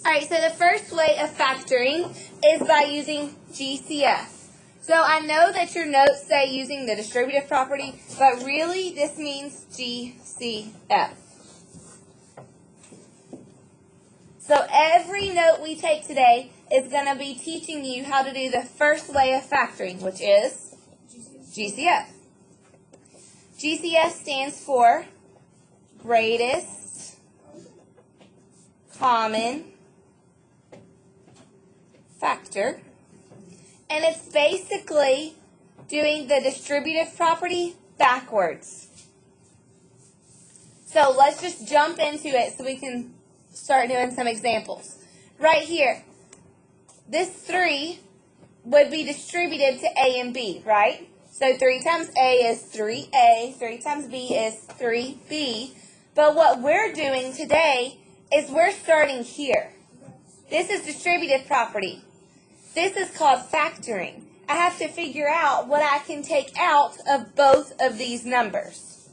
Alright, so the first way of factoring is by using GCF. So I know that your notes say using the distributive property, but really this means GCF. So every note we take today is going to be teaching you how to do the first way of factoring, which is GCF. GCF stands for greatest common factor. And it's basically doing the distributive property backwards. So let's just jump into it so we can start doing some examples. Right here, this 3 would be distributed to A and B, right? So 3 times A is 3A, 3 times B is 3B. But what we're doing today is we're starting here. This is distributive property. This is called factoring. I have to figure out what I can take out of both of these numbers.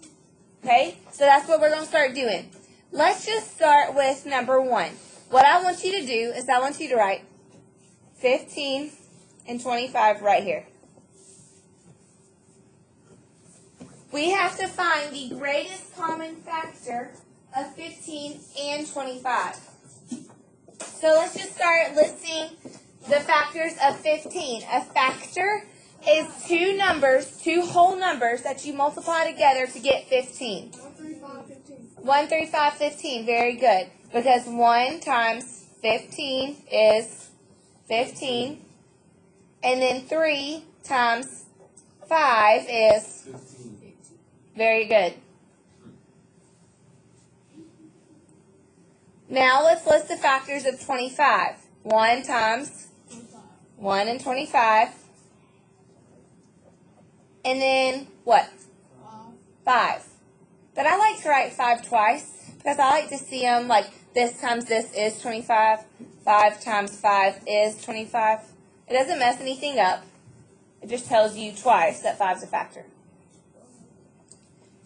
Okay? So that's what we're going to start doing. Let's just start with number 1. What I want you to do is I want you to write 15 and 25 right here. We have to find the greatest common factor of 15 and 25. So let's just start listing the factors of 15. A factor is two whole numbers that you multiply together to get 15. 1, 3, 5, 15. Very good. Because 1 times 15 is 15. And then 3 times 5 is 15. Very good. Now let's list the factors of 25. 1 times 1 and 25. And then what? 5. But I like to write 5 twice because I like to see them like this times this is 25. 5 times 5 is 25. It doesn't mess anything up. It just tells you twice that 5 is a factor.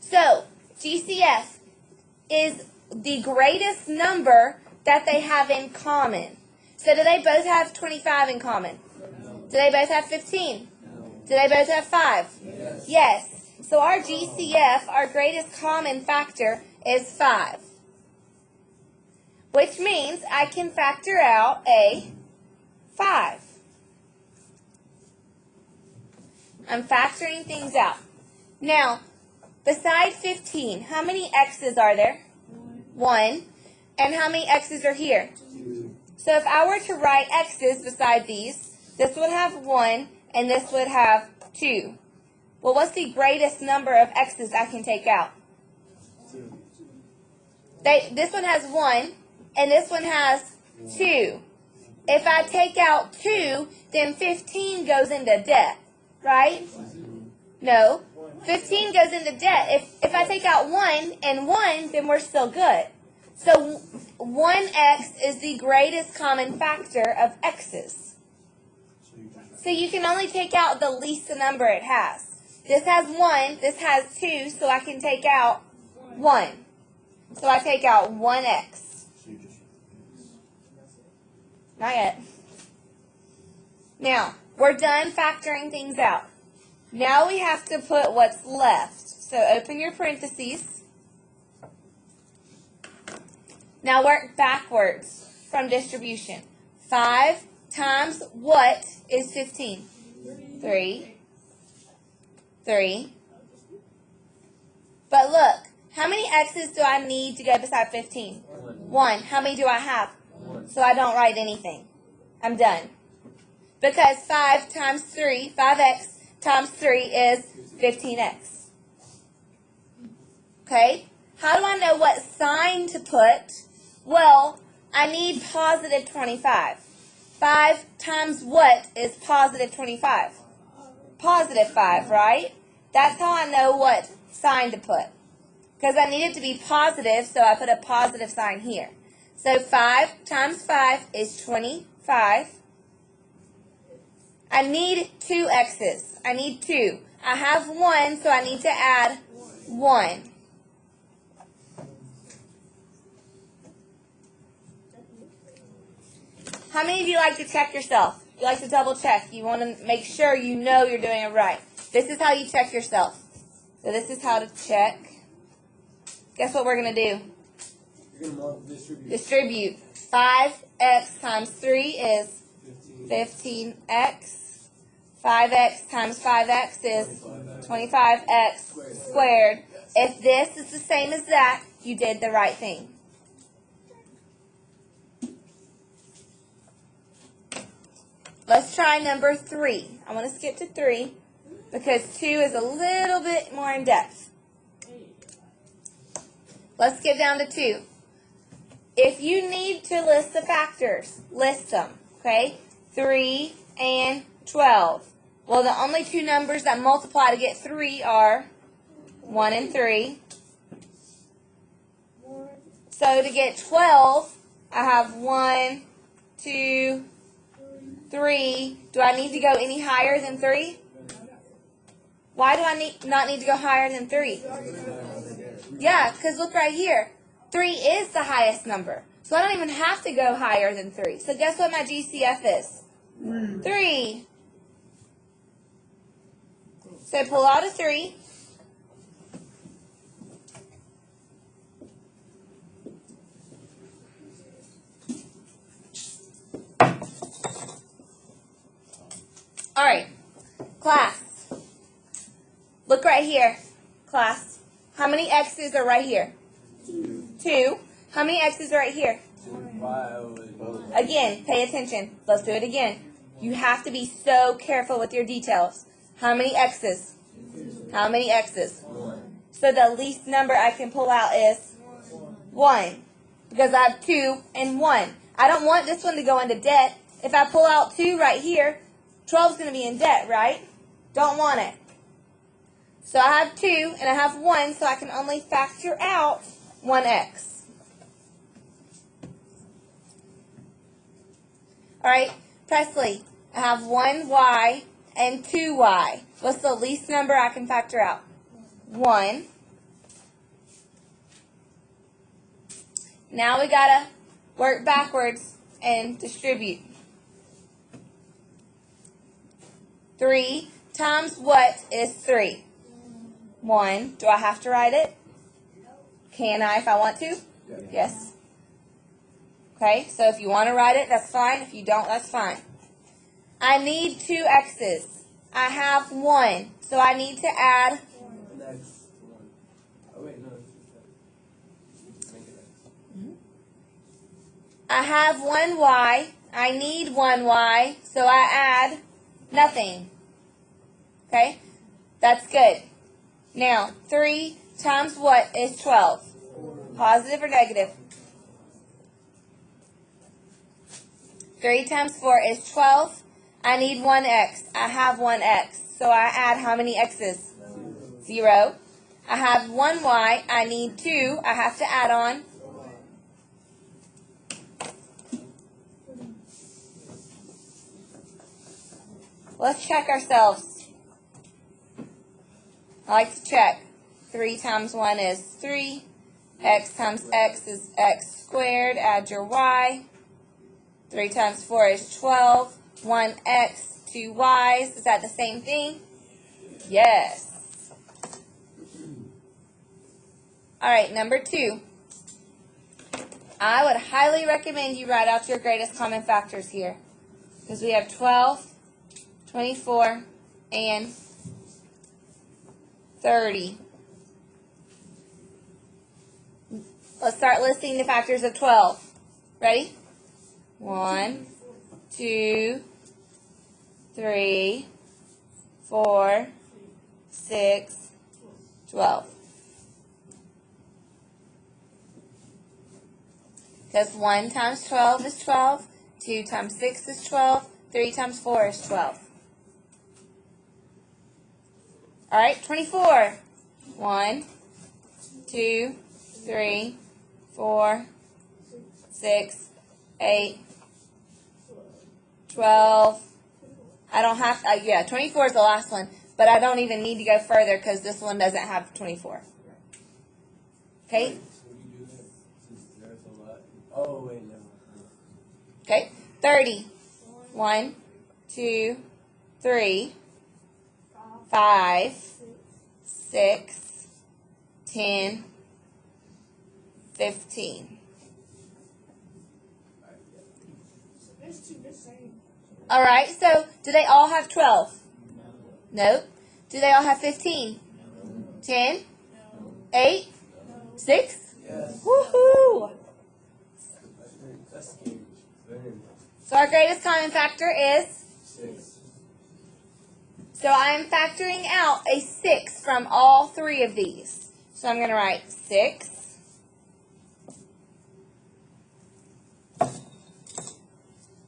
So, GCF is the greatest number that they have in common. So do they both have 25 in common? Do they both have 15? Do they both have 5? Yes. So our GCF, our greatest common factor, is 5. Which means I can factor out a 5. I'm factoring things out. Now, beside 15, how many x's are there? 1. And how many x's are here? 2. So if I were to write x's beside these, this would have 1 and this would have 2. Well, what's the greatest number of x's I can take out? 2. This one has 1 and this one has 2. If I take out 2, then 15 goes into debt, right? No. 15 goes into debt. If I take out 1 and 1, then we're still good. So 1x is the greatest common factor of x's. So you can only take out the least number it has. This has 1, this has 2, so I can take out 1. So I take out 1x. Not yet. Now, we're done factoring things out. Now we have to put what's left. So open your parentheses. Now work backwards from distribution. 5 times what is 15? 3. 3. But look, how many x's do I need to go beside 15? 1. How many do I have? 1. So I don't write anything. I'm done. Because 5 times 3, 5x times 3 is 15x. Okay? How do I know what sign to put? Well, I need positive 25. 5 times what is positive 25? Positive 5, right? That's how I know what sign to put. Because I need it to be positive, so I put a positive sign here. So 5 times 5 is 25. I need 2 x's. I need 2. I have 1, so I need to add 1. How many of you like to check yourself? You like to double check. You want to make sure you know you're doing it right. This is how you check yourself. So this is how to check. Guess what we're going to do? You're going to distribute. Distribute. 5x times 3 is 15x. 5x times 5x is 25x squared. If this is the same as that, you did the right thing. Let's try number 3. I want to skip to 3 because 2 is a little bit more in depth. Let's get down to 2. If you need to list the factors, list them, okay? 3 and 12. Well, the only two numbers that multiply to get 3 are 1 and 3. So to get 12, I have 1, 2, 3. Do I need to go any higher than 3? Why do I not need to go higher than 3? Yeah, because look right here. 3 is the highest number. So I don't even have to go higher than 3. So guess what my GCF is? 3. So pull out a 3. All right, class. Look right here, class. How many x's are right here? 2. How many x's are right here? 5. Again, pay attention. Let's do it again. You have to be so careful with your details. How many x's? How many x's? 1. So the least number I can pull out is 1. Because I have 2 and 1. I don't want this one to go into debt. If I pull out 2 right here, 12 is going to be in debt, right? Don't want it. So I have 2 and I have 1, so I can only factor out 1x. All right, Presley, I have 1y and 2y. What's the least number I can factor out? 1. Now we got to work backwards and distribute. 3 times what is 3? 1. Do I have to write it? Can I if I want to? Yes. Okay, so if you want to write it, that's fine. If you don't, that's fine. I need 2 x's. I have 1, so I need to add. Next one. Oh, wait, no. I have 1y. I need 1y, so I add nothing. Okay, that's good. Now, 3 times what is 12? Positive or negative? 3 times 4 is 12. I need 1x. I have 1x. So I add how many x's? 0. I have 1y. I need 2. I have to add on. Let's check ourselves. I like to check. 3 times 1 is 3. X times x is x squared. Add your y. 3 times 4 is 12. 1x, 2 y's. Is that the same thing? Yes. All right, number 2. I would highly recommend you write out your greatest common factors here. Because we have 12, 24, and 30. Let's start listing the factors of 12. Ready? 1, 2, 3, 4, 6, 12. Because 1 times 12 is 12, 2 times 6 is 12, 3 times 4 is 12. All right, 24. 1, 2, 3, 4, 6, 8, 12. I don't have to, yeah, 24 is the last one, but I don't even need to go further because this one doesn't have 24. Okay? Oh, wait, no. Okay. 30. 1, 2, 3, 5, 6, 10, 15. All right, so do they all have 12? Nope. Do they all have 15? 10? 8? 6? Yes. Woohoo! That's scary. Very nice. So our greatest common factor is, 6. so I am factoring out a 6 from all three of these. So I'm going to write 6.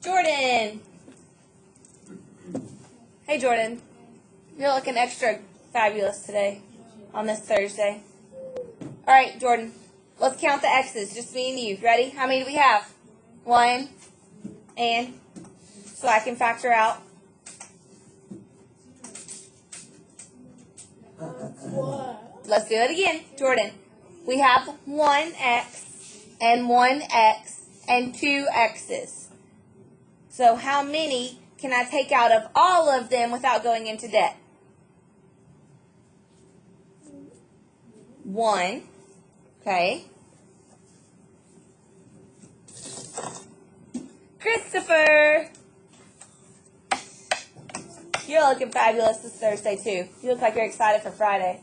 Jordan. Hey, Jordan. You're looking extra fabulous today on this Thursday. All right, Jordan. Let's count the X's. Just me and you. Ready? How many do we have? 1. And so I can factor out. Let's do it again. Jordan. We have 1x and 1x and 2 x's. So how many can I take out of all of them without going into debt? 1. Okay. Christopher. You're looking fabulous this Thursday too. You look like you're excited for Friday.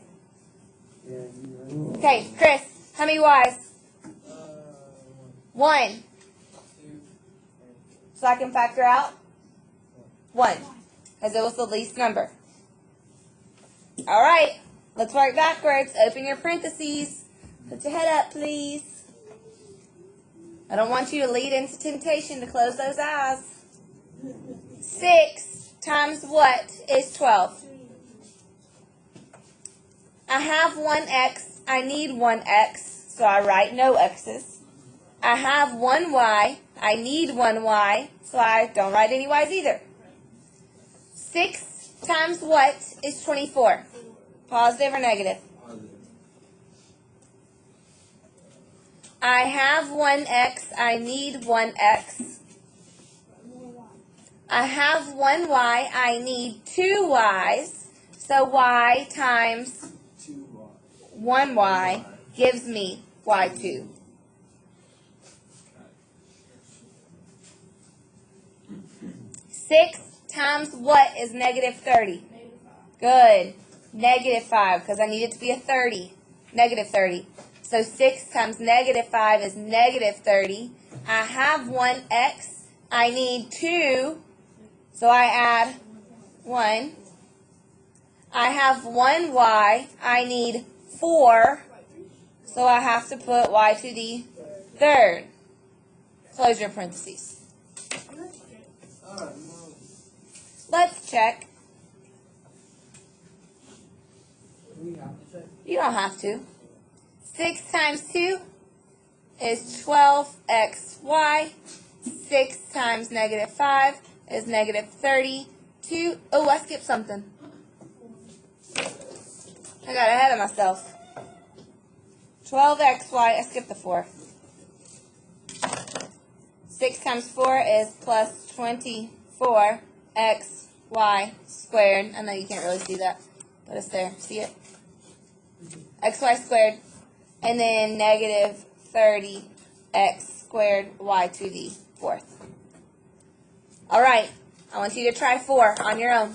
Yeah, you right. Okay, Chris, how many Y's? 1. 2. So I can factor out 1, because it was the least number. All right, let's work backwards. Open your parentheses. Put your head up, please. I don't want you to lead into temptation to close those eyes. 6 times what is 12? I have 1x. I need 1x, so I write no x's. I have 1y. I need 1y, so I don't write any y's either. 6 times what is 24? Positive or negative? Positive. I have 1x. I need 1x. I have 1y. I need 2 y's. So y times 2y. 1y gives me y2. Six times what is negative 30? Good. Negative 5, because I need it to be a 30. Negative 30. So 6 times negative 5 is negative 30. I have 1x. I need 2. So I add 1. I have 1y. I need 4. So I have to put y to the third. Close your parentheses. Let's check. We have to check. You don't have to. 6 times 2 is 12xy. 6 times negative 5 is negative 32. Oh, I skipped something. I got ahead of myself. 12xy, I skipped the 4. 6 times 4 is plus 24xy squared. I know you can't really see that, but it's there. See it? Xy squared. And then negative 30x squared y to the fourth. All right. I want you to try 4 on your own.